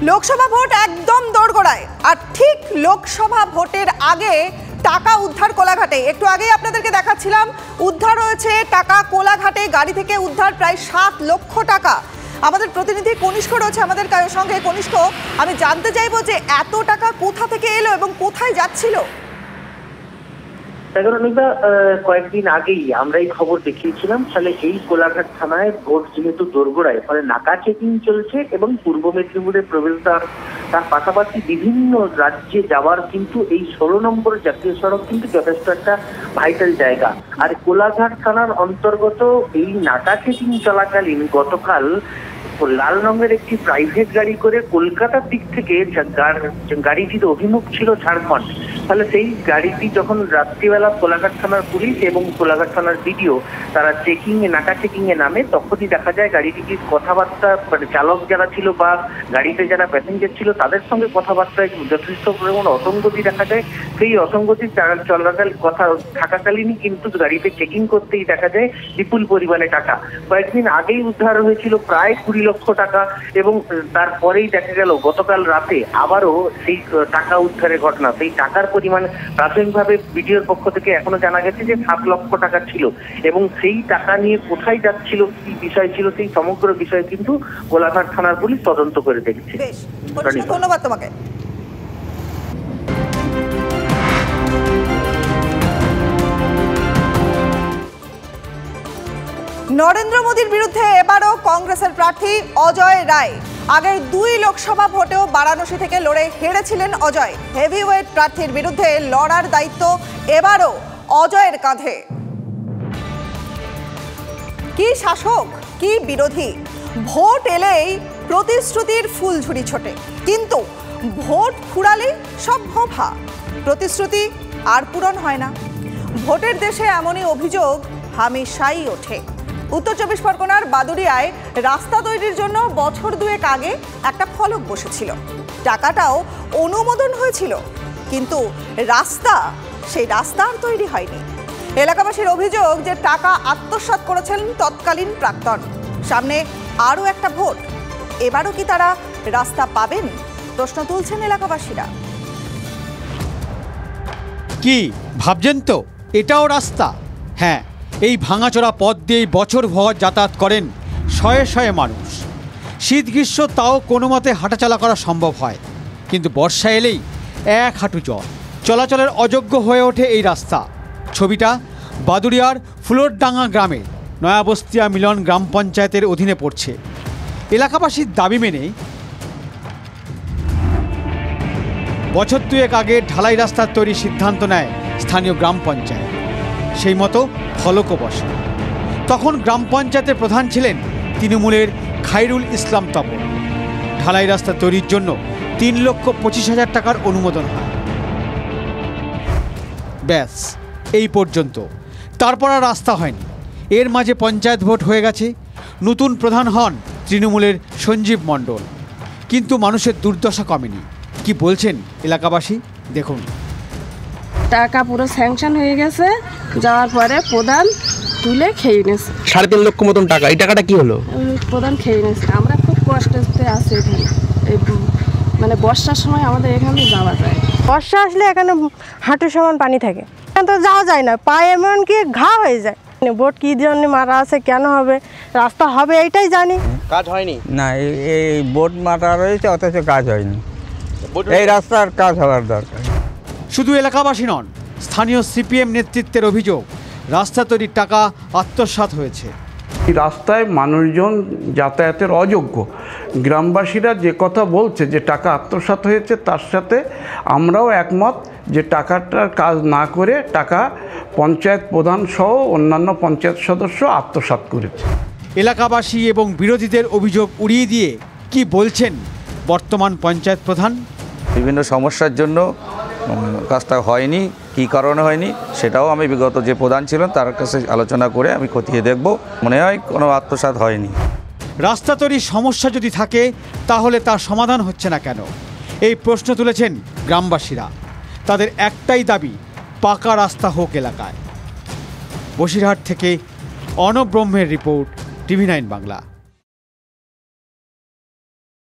Lok Sabha vote একদম দোরগোড়ায়, আর ঠিক লোকসভা ভোটের আগে টাকা উদ্ধার কোলাঘাটে। একটু আগেই আপনাদেরকে দেখাচ্ছিলাম, উদ্ধার হয়েছে টাকা কোলাঘাটে, গাড়ি থেকে উদ্ধার প্রায় 7 লক্ষ টাকা। আমাদের প্রতিনিধি কনিষ্ক রয়েছে আমাদের সঙ্গে। কনিষ্ক, আমি জানতে চাইবো যে এত টাকা কোথা থেকে এলো এবং কোথায় যাচ্ছিল? কয়েকদিন আগেই আমরা এই খবর দেখিয়েছিলাম, ফলে এই কোলাঘাট থানায় ভোট যেহেতু দোরগোড়ায়, ফলে নাকা চেকিং চলছে এবং পূর্ব মেদিনীপুরের প্রবেশদ্বার, তার পাশাপাশি বিভিন্ন রাজ্যে যাওয়ার কিন্তু এই 16 নম্বর জাতীয় সড়ক কিন্তু যথেষ্ট একটা ভাইটাল জায়গা। আর কোলাঘাট থানার অন্তর্গত এই নাকা চেকিং চলাকালীন গতকাল লাল রঙের একটি প্রাইভেট গাড়ি করে কলকাতার দিক থেকে গাড়িটির অভিমুখ ছিল ঝাড়খণ্ড। তাহলে সেই গাড়িটি যখন রাত্রিবেলা কোলাঘাট থানার পুলিশ এবং কোলাঘাট থানার বিডিও তারা নাকা চেকিং এ নামে, তখনই দেখা যায় গাড়িটির কথাবার্তা, মানে চালক যারা ছিল বা গাড়িতে যারা প্যাসেঞ্জার ছিল তাদের সঙ্গে কথাবার্তায় যথেষ্ট পরিমাণ অসঙ্গতি দেখা যায়। সেই অসঙ্গতি কথা থাকাকালীনই কিন্তু গাড়িতে চেকিং করতেই দেখা যায় বিপুল পরিমাণে টাকা। কয়েকদিন আগেই উদ্ধার হয়েছিল প্রায় 20 লক্ষ টাকা, এবং তারপরেই দেখা গেল গতকাল রাতে আবারও সেই টাকা উদ্ধারের ঘটনা। সেই টাকার পরিমাণ প্রাথমিকভাবে বিডিওর পক্ষ থেকে এখনো জানা গেছে যে 7 লক্ষ টাকা ছিল, এবং সেই টাকা নিয়ে কোথায় যাচ্ছিল, কি বিষয় ছিল, সেই সমগ্র বিষয় কিন্তু কোলাঘাট থানার পুলিশ তদন্ত করে দেখছে। ধন্যবাদ তোমাকে। নরেন্দ্র মোদীর বিরুদ্ধে এবারও কংগ্রেসের প্রার্থী অজয় রায়। আগের 2 লোকসভা ভোটেও বারাণসী থেকে লড়ে হেরেছিলেন অজয়। হেভিওয়েট প্রার্থীর বিরুদ্ধে লড়ার দায়িত্ব এবারও অজয়ের কাঁধে। কি শাসক, কি বিরোধী, ভোট এলেই প্রতিশ্রুতির ফুলঝুরি ছোটে, কিন্তু ভোট ফুরালে সব ভোভা। প্রতিশ্রুতি আর পূরণ হয় না। ভোটের দেশে এমনই অভিযোগ হামেশাই ওঠে। উত্তর 24 পরগনার বাদুড়িয়ায় রাস্তা তৈরির জন্য বছর 2 আগে একটা ফলক বসেছিল, টাকাটাও অনুমোদন হয়েছিল, কিন্তু সেই রাস্তা আর তৈরি হয়নি। এলাকাবাসীর অভিযোগ যে টাকা আত্মসাৎ করেছেন তৎকালীন প্রাক্তন। সামনে আরও একটা ভোট, এবারও কি তারা রাস্তা পাবেন? প্রশ্ন তুলছেন এলাকাবাসীরা। কি ভাবছেন তো এটাও রাস্তা? হ্যাঁ, এই ভাঙাচোরা পথ দিয়েই বছরভর যাতায়াত করেন শয়ে শয়ে মানুষ। শীত গ্রীষ্ম তাও কোনো মতে হাঁটাচলা করা সম্ভব হয়, কিন্তু বর্ষা এলেই 1 হাঁটু জল, চলাচলের অযোগ্য হয়ে ওঠে এই রাস্তা। ছবিটা বাদুড়িয়ার ফুলরডাঙ্গা গ্রামের নয়াবস্তিয়া মিলন গ্রাম পঞ্চায়েতের অধীনে পড়ছে। এলাকাবাসীর দাবি মেনে বছর 2 আগে ঢালাই রাস্তার তৈরির সিদ্ধান্ত নেয় স্থানীয় গ্রাম পঞ্চায়েত। সেই মতো ফলকও বসে। তখন গ্রাম পঞ্চায়েতের প্রধান ছিলেন তৃণমূলের খায়রুল ইসলাম তপন। ঢালাই রাস্তা তৈরির জন্য 3,25,000 টাকার অনুমোদন হয়। ব্যাস, এই পর্যন্ত। তারপর আর রাস্তা হয়নি। এর মাঝে পঞ্চায়েত ভোট হয়ে গেছে। নতুন প্রধান হন তৃণমূলের সঞ্জীব মণ্ডল, কিন্তু মানুষের দুর্দশা কমেনি। কি বলছেন এলাকাবাসী দেখুন। টাকা পুরো স্যাংশন হয়ে গেছে, যাওয়ার পরে প্রধান তুলে খেয়ে নিয়েছে 3.5 লক্ষ মতন টাকা। এই টাকাটা কি হলো? প্রধান খেয়ে নিয়েছে। আমরা খুব কষ্টে আছি এখানে। মানে বর্ষার সময় আমাদের এখানে যাওয়া যায়। বর্ষা আসলে এখানে হাঁটু সমান পানি থাকে, এখানে তো যাওয়া যায় না, পায়ে এমনকি ঘা হয়ে যায়। ভোট কী জন্য মারা আছে, কেন হবে, রাস্তা হবে এইটাই জানি। কাজ হয়নি না, এই বোট মারা রয়েছে, অথচ কাজ হয়নি। এই রাস্তার কাজ হওয়ার দরকার। শুধু এলাকাবাসী নন, স্থানীয় সিপিএম নেতৃত্বের অভিযোগ রাস্তা তৈরির টাকা আত্মসাৎ হয়েছে। এই রাস্তায় মানুষজন যাতায়াতের অযোগ্য। গ্রামবাসীরা যে কথা বলছে যে টাকা আত্মসাৎ হয়েছে, তার সাথে আমরাও একমত যে টাকাটার কাজ না করে টাকা পঞ্চায়েত প্রধান সহ অন্যান্য পঞ্চায়েত সদস্য আত্মসাৎ করেছে। এলাকাবাসী এবং বিরোধীদের অভিযোগ উড়িয়ে দিয়ে কি বলছেন বর্তমান পঞ্চায়েত প্রধান? বিভিন্ন সমস্যার জন্য কাজটা হয়নি, কী কারণে হয়নি সেটাও আমি বিগত যে প্রধান ছিলেন তার কাছে আলোচনা করে আমি খতিয়ে দেখব। মনে হয় কোনো আত্মসাৎ হয়নি। রাস্তা তৈরির সমস্যা যদি থাকে তাহলে তার সমাধান হচ্ছে না কেন, এই প্রশ্ন তুলেছেন গ্রামবাসীরা। তাদের একটাই দাবি, পাকা রাস্তা হোক এলাকায়। বসিরহাট থেকে অর্ণব ব্রহ্মের রিপোর্ট, TV9 বাংলা।